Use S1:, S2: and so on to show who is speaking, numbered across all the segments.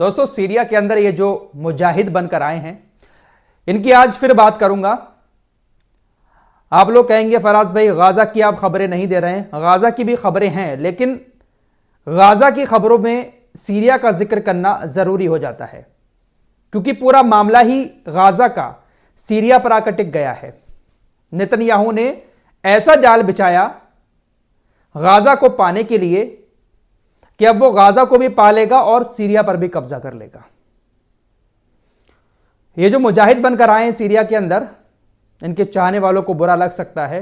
S1: दोस्तों, सीरिया के अंदर ये जो मुजाहिद बनकर आए हैं, इनकी आज फिर बात करूंगा। आप लोग कहेंगे फराज भाई गाजा की आप खबरें नहीं दे रहे हैं। गाजा की भी खबरें हैं, लेकिन गाजा की खबरों में सीरिया का जिक्र करना जरूरी हो जाता है, क्योंकि पूरा मामला ही गाजा का सीरिया पर आकर टिक गया है। नेतन्याहू ने ऐसा जाल बिछाया गाजा को पाने के लिए कि अब वो गाजा को भी पा लेगा और सीरिया पर भी कब्जा कर लेगा। ये जो मुजाहिद बनकर आए हैं सीरिया के अंदर, इनके चाहने वालों को बुरा लग सकता है।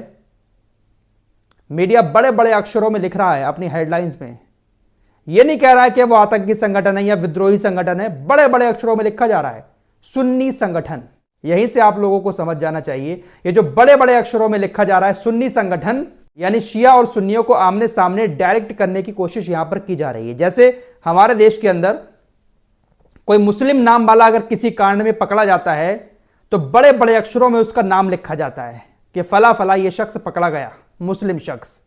S1: मीडिया बड़े बड़े अक्षरों में लिख रहा है अपनी हेडलाइंस में, यह नहीं कह रहा है कि वो आतंकी संगठन है या विद्रोही संगठन है, बड़े बड़े अक्षरों में लिखा जा रहा है सुन्नी संगठन। यहीं से आप लोगों को समझ जाना चाहिए, ये जो बड़े बड़े अक्षरों में लिखा जा रहा है सुन्नी संगठन, यानी शिया और सुन्नियों को आमने सामने डायरेक्ट करने की कोशिश यहां पर की जा रही है। जैसे हमारे देश के अंदर कोई मुस्लिम नाम वाला अगर किसी कांड में पकड़ा जाता है तो बड़े बड़े अक्षरों में उसका नाम लिखा जाता है कि फला फला ये शख्स पकड़ा गया, मुस्लिम शख्स।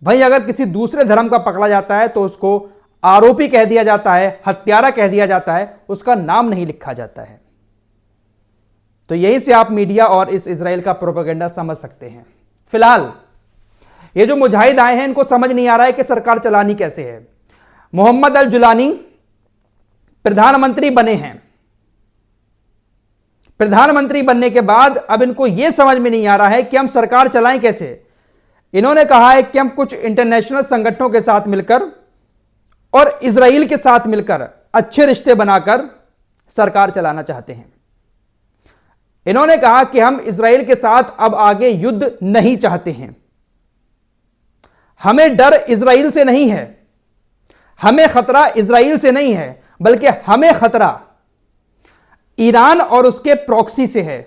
S1: भाई अगर किसी दूसरे धर्म का पकड़ा जाता है तो उसको आरोपी कह दिया जाता है, हत्यारा कह दिया जाता है, उसका नाम नहीं लिखा जाता है। तो यहीं से आप मीडिया और इस इजराइल का प्रोपेगेंडा समझ सकते हैं। फिलहाल ये जो मुजाहिद आए हैं, इनको समझ नहीं आ रहा है कि सरकार चलानी कैसे है। मोहम्मद अल जुलानी प्रधानमंत्री बने हैं। प्रधानमंत्री बनने के बाद अब इनको यह समझ में नहीं आ रहा है कि हम सरकार चलाएं कैसे। इन्होंने कहा है कि हम कुछ इंटरनेशनल संगठनों के साथ मिलकर और इजराइल के साथ मिलकर अच्छे रिश्ते बनाकर सरकार चलाना चाहते हैं। इन्होंने कहा कि हम इजराइल के साथ अब आगे युद्ध नहीं चाहते हैं। हमें डर इजराइल से नहीं है, हमें खतरा इजराइल से नहीं है, बल्कि हमें खतरा ईरान और उसके प्रॉक्सी से है।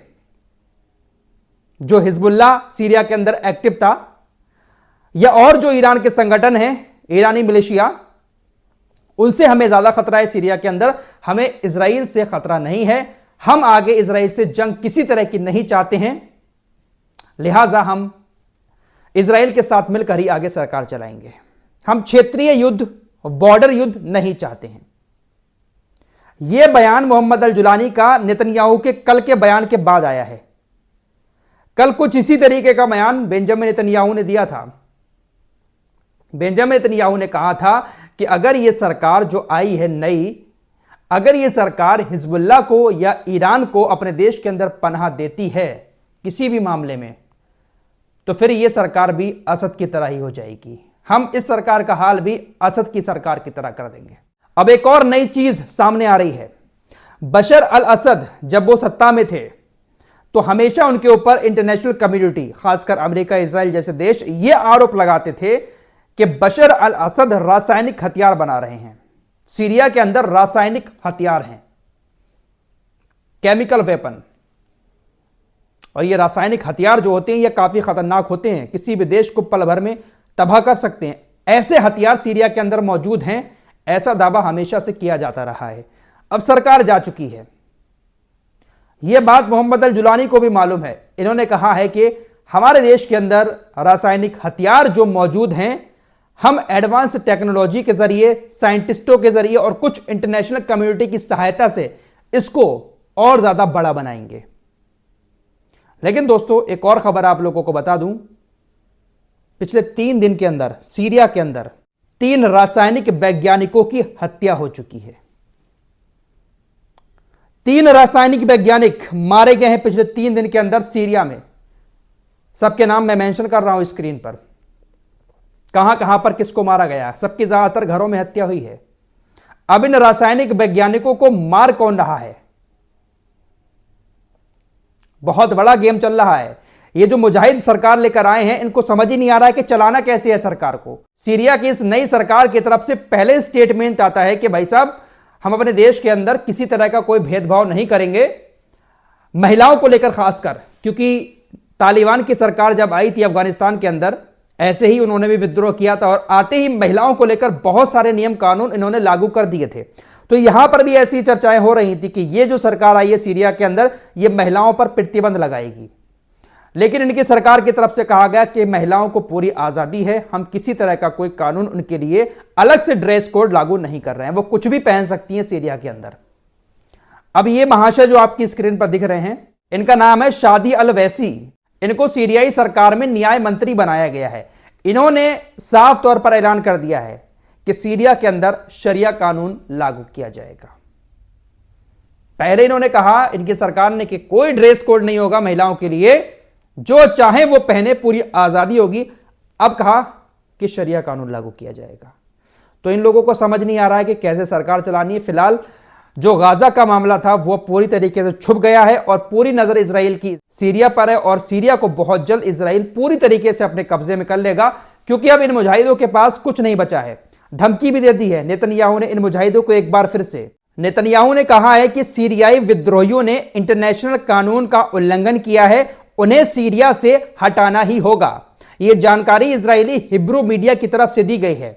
S1: जो हिजबुल्लाह सीरिया के अंदर एक्टिव था, या और जो ईरान के संगठन हैं, ईरानी मिलिशिया, उनसे हमें ज्यादा खतरा है सीरिया के अंदर। हमें इजराइल से खतरा नहीं है। हम आगे इजराइल से जंग किसी तरह की नहीं चाहते हैं, लिहाजा हम इजराइल के साथ मिलकर ही आगे सरकार चलाएंगे। हम क्षेत्रीय युद्ध, बॉर्डर युद्ध नहीं चाहते हैं। यह बयान मोहम्मद अल जुलानी का नेतन्याहू के कल के बयान के बाद आया है। कल कुछ इसी तरीके का बयान बेंजामिन नेतन्याहू ने दिया था। बेंजामिन नेतन्याहू ने कहा था कि अगर यह सरकार जो आई है नई, अगर यह सरकार हिजबुल्लाह को या ईरान को अपने देश के अंदर पनाह देती है किसी भी मामले में, तो फिर यह सरकार भी असद की तरह ही हो जाएगी। हम इस सरकार का हाल भी असद की सरकार की तरह कर देंगे। अब एक और नई चीज सामने आ रही है। बशर अल असद जब वो सत्ता में थे तो हमेशा उनके ऊपर इंटरनेशनल कम्युनिटी, खासकर अमेरिका, इजराइल जैसे देश ये आरोप लगाते थे कि बशर अल असद रासायनिक हथियार बना रहे हैं। सीरिया के अंदर रासायनिक हथियार हैं, केमिकल वेपन। और ये रासायनिक हथियार जो होते हैं ये काफी खतरनाक होते हैं, किसी भी देश को पल भर में तबाह कर सकते हैं। ऐसे हथियार सीरिया के अंदर मौजूद हैं, ऐसा दावा हमेशा से किया जाता रहा है। अब सरकार जा चुकी है। यह बात मोहम्मद अल जुलानी को भी मालूम है। इन्होंने कहा है कि हमारे देश के अंदर रासायनिक हथियार जो मौजूद हैं, हम एडवांस टेक्नोलॉजी के जरिए, साइंटिस्टों के जरिए और कुछ इंटरनेशनल कम्युनिटी की सहायता से इसको और ज्यादा बड़ा बनाएंगे। लेकिन दोस्तों, एक और खबर आप लोगों को बता दूं, पिछले 3 दिन के अंदर सीरिया के अंदर 3 रासायनिक वैज्ञानिकों की हत्या हो चुकी है। 3 रासायनिक वैज्ञानिक मारे गए हैं पिछले 3 दिन के अंदर सीरिया में। सबके नाम मैं मेंशन कर रहा हूं स्क्रीन पर, कहां कहां पर किसको मारा गया। सबकी ज्यादातर घरों में हत्या हुई है। अब इन रासायनिक वैज्ञानिकों को मार कौन रहा है? बहुत बड़ा गेम चल रहा है। ये जो मुजाहिद सरकार लेकर आए हैं, इनको समझ ही नहीं आ रहा है कि चलाना कैसे है सरकार को। सीरिया की इस नई सरकार की तरफ से पहले स्टेटमेंट आता है कि भाई साहब, हम अपने देश के अंदर किसी तरह का कोई भेदभाव नहीं करेंगे, महिलाओं को लेकर खासकर, क्योंकि तालिबान की सरकार जब आई थी अफगानिस्तान के अंदर, ऐसे ही उन्होंने भी विद्रोह किया था और आते ही महिलाओं को लेकर बहुत सारे नियम कानून इन्होंने लागू कर दिए थे। तो यहां पर भी ऐसी चर्चाएं हो रही थी कि ये जो सरकार आई है सीरिया के अंदर, ये महिलाओं पर प्रतिबंध लगाएगी। लेकिन इनकी सरकार की तरफ से कहा गया कि महिलाओं को पूरी आजादी है, हम किसी तरह का कोई कानून उनके लिए अलग से ड्रेस कोड लागू नहीं कर रहे हैं, वो कुछ भी पहन सकती हैं सीरिया के अंदर। अब ये महाशय जो आपकी स्क्रीन पर दिख रहे हैं, इनका नाम है शादी अल वैसी। इनको सीरियाई सरकार में न्याय मंत्री बनाया गया है। इन्होंने साफ तौर पर ऐलान कर दिया है कि सीरिया के अंदर शरिया कानून लागू किया जाएगा। पहले इन्होंने कहा, इनकी सरकार ने, कि कोई ड्रेस कोड नहीं होगा महिलाओं के लिए, जो चाहे वो पहने, पूरी आजादी होगी। अब कहा कि शरिया कानून लागू किया जाएगा। तो इन लोगों को समझ नहीं आ रहा है कि कैसे सरकार चलानी है। फिलहाल जो गाजा का मामला था वो पूरी तरीके से छुप गया है और पूरी नजर इजराइल की सीरिया पर है, और सीरिया को बहुत जल्द इजराइल पूरी तरीके से अपने कब्जे में कर लेगा, क्योंकि अब इन मुजाहिदों के पास कुछ नहीं बचा है। धमकी भी दे दी है नेतन्याहू ने इन मुजाहिदों को एक बार फिर से। नेतन्याहू ने कहा है कि सीरियाई विद्रोहियों ने इंटरनेशनल कानून का उल्लंघन किया है, उन्हें सीरिया से हटाना ही होगा। यह जानकारी इजरायली हिब्रू मीडिया की तरफ से दी गई है।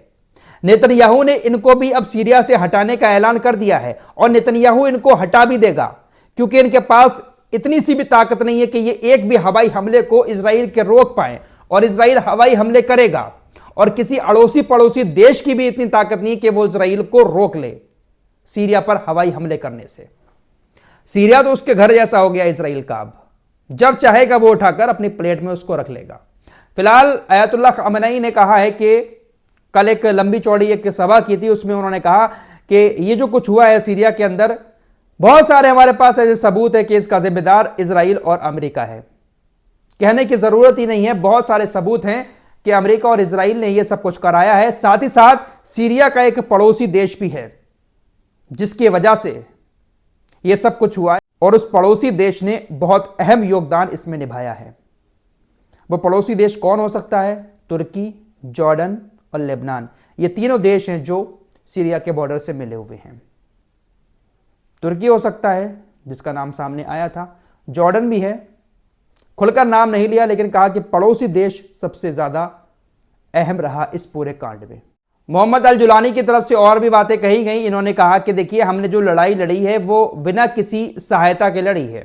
S1: नेतन्याहू ने इनको भी अब सीरिया से हटाने का ऐलान कर दिया है, और नेतन्याहू इनको हटा भी देगा, क्योंकि इनके पास इतनी सी भी ताकत नहीं है कि ये एक भी हवाई हमले को इजराइल के रोक पाए। और इजराइल हवाई हमले करेगा, और किसी अड़ोसी पड़ोसी देश की भी इतनी ताकत नहीं कि वो इजराइल को रोक ले सीरिया पर हवाई हमले करने से। सीरिया तो उसके घर जैसा हो गया इजराइल का, अब जब चाहेगा वो उठाकर अपनी प्लेट में उसको रख लेगा। फिलहाल अयतुल्लाह खamenei ने कहा है कि कल एक लंबी चौड़ी एक सभा की थी, उसमें उन्होंने कहा कि ये जो कुछ हुआ है सीरिया के अंदर, बहुत सारे हमारे पास ऐसे सबूत है कि इसका जिम्मेदार इजराइल और अमेरिका है। कहने की जरूरत ही नहीं है, बहुत सारे सबूत हैं कि अमेरिका और इजराइल ने यह सब कुछ कराया है। साथ ही साथ सीरिया का एक पड़ोसी देश भी है जिसकी वजह से यह सब कुछ हुआ है, और उस पड़ोसी देश ने बहुत अहम योगदान इसमें निभाया है। वो पड़ोसी देश कौन हो सकता है? तुर्की, जॉर्डन और लेबनान। ये तीनों देश हैं जो सीरिया के बॉर्डर से मिले हुए हैं। तुर्की हो सकता है जिसका नाम सामने आया था, जॉर्डन भी है, खुलकर नाम नहीं लिया, लेकिन कहा कि पड़ोसी देश सबसे ज्यादा अहम रहा इस पूरे कांड में। मोहम्मद अल जुलानी की तरफ से और भी बातें कही गई। इन्होंने कहा कि देखिए, हमने जो लड़ाई लड़ी है वो बिना किसी सहायता के लड़ी है।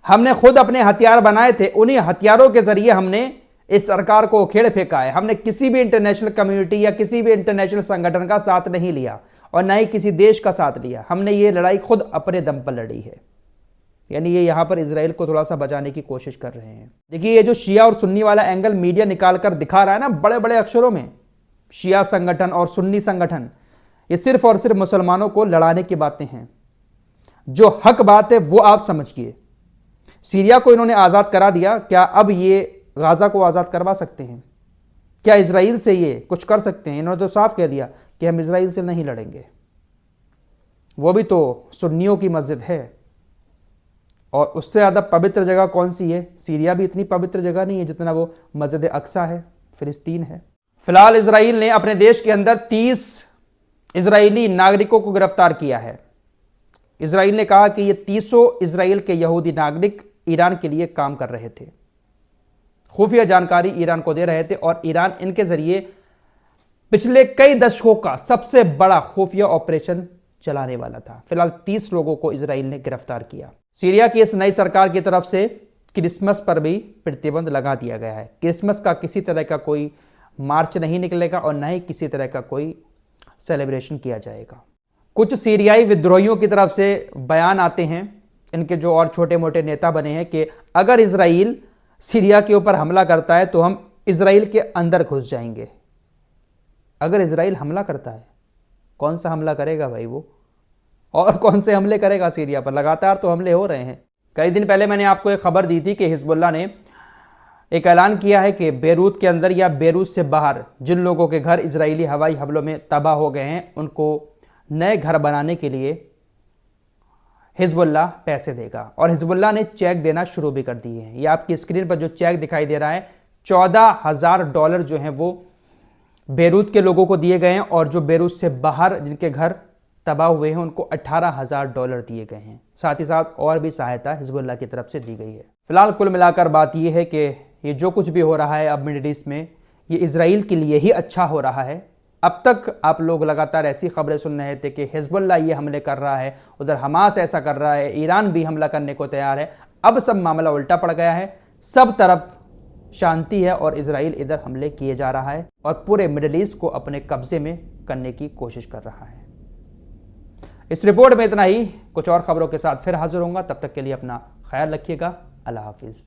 S1: हमने खुद अपने हथियार बनाए थे, उन्हीं हथियारों के जरिए हमने इस सरकार को उखेड़ फेंका है। हमने किसी भी इंटरनेशनल कम्युनिटी या किसी भी इंटरनेशनल संगठन का साथ नहीं लिया, और ना ही किसी देश का साथ लिया। हमने ये लड़ाई खुद अपने दम पर लड़ी है। यानी ये यहां पर इजराइल को थोड़ा सा बचाने की कोशिश कर रहे हैं। देखिए, ये जो शिया और सुन्नी वाला एंगल मीडिया निकाल कर दिखा रहा है ना बड़े बड़े अक्षरों में, शिया संगठन और सुन्नी संगठन, ये सिर्फ और सिर्फ मुसलमानों को लड़ाने की बातें हैं। जो हक बात है वो आप समझिए। सीरिया को इन्होंने आज़ाद करा दिया, क्या अब ये गाजा को आज़ाद करवा सकते हैं? क्या इजराइल से ये कुछ कर सकते हैं? इन्होंने तो साफ कह दिया कि हम इजराइल से नहीं लड़ेंगे। वो भी तो सुन्नियों की मस्जिद है, और उससे ज़्यादा पवित्र जगह कौन सी है? सीरिया भी इतनी पवित्र जगह नहीं है जितना वो मस्जिद अक्सा है, फिलिस्तीन है। फिलहाल इजराइल ने अपने देश के अंदर 30 इजरायली नागरिकों को गिरफ्तार किया है। इजराइल ने कहा कि ये 300 इजराइल के यहूदी नागरिक ईरान के लिए काम कर रहे थे, खुफिया जानकारी ईरान को दे रहे थे, और ईरान इनके जरिए पिछले कई दशकों का सबसे बड़ा खुफिया ऑपरेशन चलाने वाला था। फिलहाल 30 लोगों को इजराइल ने गिरफ्तार किया। सीरिया की इस नई सरकार की तरफ से क्रिसमस पर भी प्रतिबंध लगा दिया गया है। क्रिसमस का किसी तरह का कोई मार्च नहीं निकलेगा, और न ही किसी तरह का कोई सेलिब्रेशन किया जाएगा। कुछ सीरियाई विद्रोहियों की तरफ से बयान आते हैं, इनके जो और छोटे मोटे नेता बने हैं, कि अगर इजराइल सीरिया के ऊपर हमला करता है तो हम इजराइल के अंदर घुस जाएंगे। अगर इजराइल हमला करता है, कौन सा हमला करेगा भाई वो? और कौन से हमले करेगा सीरिया पर? लगातार तो हमले हो रहे हैं। कई दिन पहले मैंने आपको एक खबर दी थी कि हिजबुल्लाह ने एक ऐलान किया है कि बेरूत के अंदर या बेरूत से बाहर जिन लोगों के घर इजरायली हवाई हमलों में तबाह हो गए हैं, उनको नए घर बनाने के लिए हिजबुल्लाह पैसे देगा। और हिजबुल्लाह ने चेक देना शुरू भी कर दिए हैं। ये आपकी स्क्रीन पर जो चेक दिखाई दे रहा है, $14,000 जो हैं वो बेरूत के लोगों को दिए गए हैं, और जो बेरूत से बाहर जिनके घर तबाह हुए हैं उनको $18,000 दिए गए हैं। साथ ही साथ और भी सहायता हिजबुल्लाह की तरफ से दी गई है। फिलहाल कुल मिलाकर बात यह है कि ये जो कुछ भी हो रहा है अब मिडिल ईस्ट में, ये इजराइल के लिए ही अच्छा हो रहा है। अब तक आप लोग लगातार ऐसी खबरें सुन रहे थे कि हिजबुल्लाह ये हमले कर रहा है, उधर हमास ऐसा कर रहा है, ईरान भी हमला करने को तैयार है। अब सब मामला उल्टा पड़ गया है। सब तरफ शांति है और इजराइल इधर हमले किए जा रहा है और पूरे मिडिल ईस्ट को अपने कब्जे में करने की कोशिश कर रहा है। इस रिपोर्ट में इतना ही। कुछ और खबरों के साथ फिर हाजिर होऊंगा। तब तक के लिए अपना ख्याल रखिएगा। अल्लाह हाफिज।